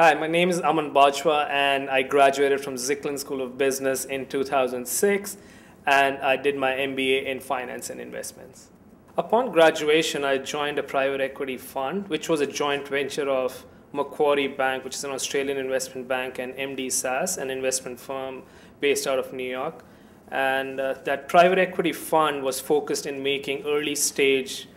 Hi, my name is Aman Bajwa and I graduated from Zicklin School of Business in 2006 and I did my MBA in Finance and Investments. Upon graduation, I joined a private equity fund, which was a joint venture of Macquarie Bank, which is an Australian investment bank, and MD SAS, an investment firm based out of New York. And that private equity fund was focused in making early stage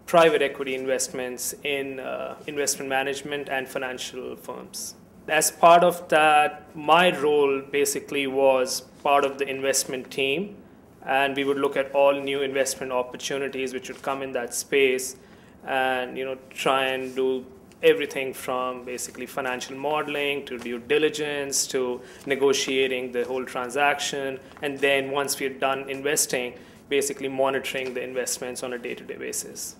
private equity investments in investment management and financial firms. As part of that, my role basically was part of the investment team, and we would look at all new investment opportunities which would come in that space and try and do everything from basically financial modeling to due diligence to negotiating the whole transaction, and then once we're done investing, basically monitoring the investments on a day-to-day basis.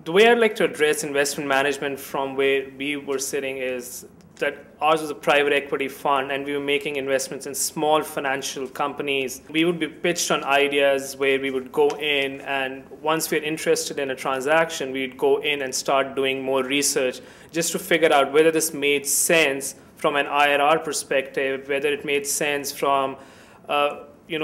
The way I'd like to address investment management from where we were sitting is that ours was a private equity fund and we were making investments in small financial companies. We would be pitched on ideas where we would go in, and once we're interested in a transaction, we'd go in and start doing more research just to figure out whether this made sense from an IRR perspective, whether it made sense from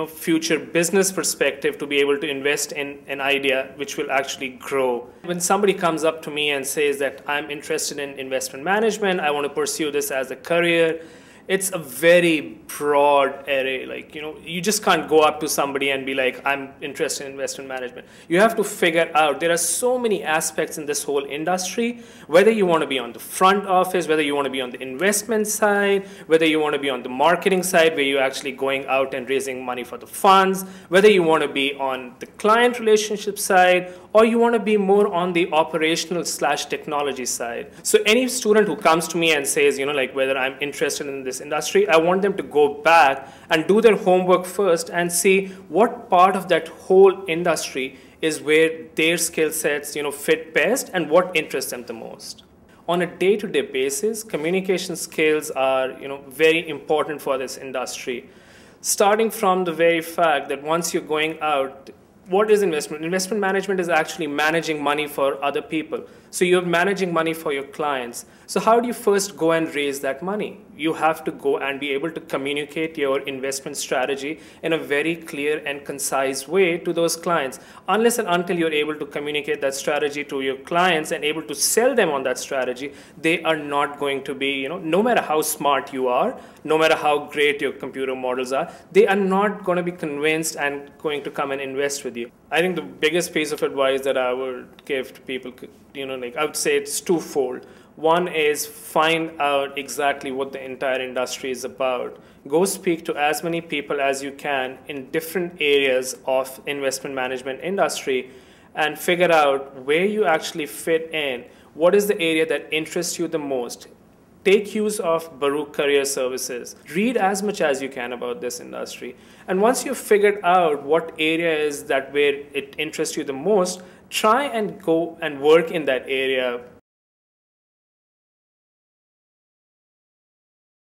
future business perspective to be able to invest in an idea which will actually grow. When somebody comes up to me and says that I'm interested in investment management, I want to pursue this as a career, it's a very broad array. You just can't go up to somebody and be like, I'm interested in investment management. You have to figure out, there are so many aspects in this whole industry, whether you want to be on the front office, whether you want to be on the investment side, whether you want to be on the marketing side, where you're actually going out and raising money for the funds, whether you want to be on the client relationship side, or you want to be more on the operational / technology side. So any student who comes to me and says, whether I'm interested in this industry, I want them to go back and do their homework first and see what part of that whole industry is where their skill sets fit best and what interests them the most. On a day-to-day basis, communication skills are very important for this industry. Starting from the very fact that once you're going out, what is investment? Investment management is actually managing money for other people. So you're managing money for your clients. So how do you first go and raise that money? You have to go and be able to communicate your investment strategy in a very clear and concise way to those clients. Unless and until you're able to communicate that strategy to your clients and able to sell them on that strategy, they are not going to be, no matter how smart you are, no matter how great your computer models are, they are not going to be convinced and going to come and invest with you. I think the biggest piece of advice that I would give to people, I would say it's twofold. One is find out exactly what the entire industry is about. Go speak to as many people as you can in different areas of investment management industry and figure out where you actually fit in. What is the area that interests you the most? Take use of Baruch Career Services. Read as much as you can about this industry. And once you've figured out what area is that where it interests you the most, try and go and work in that area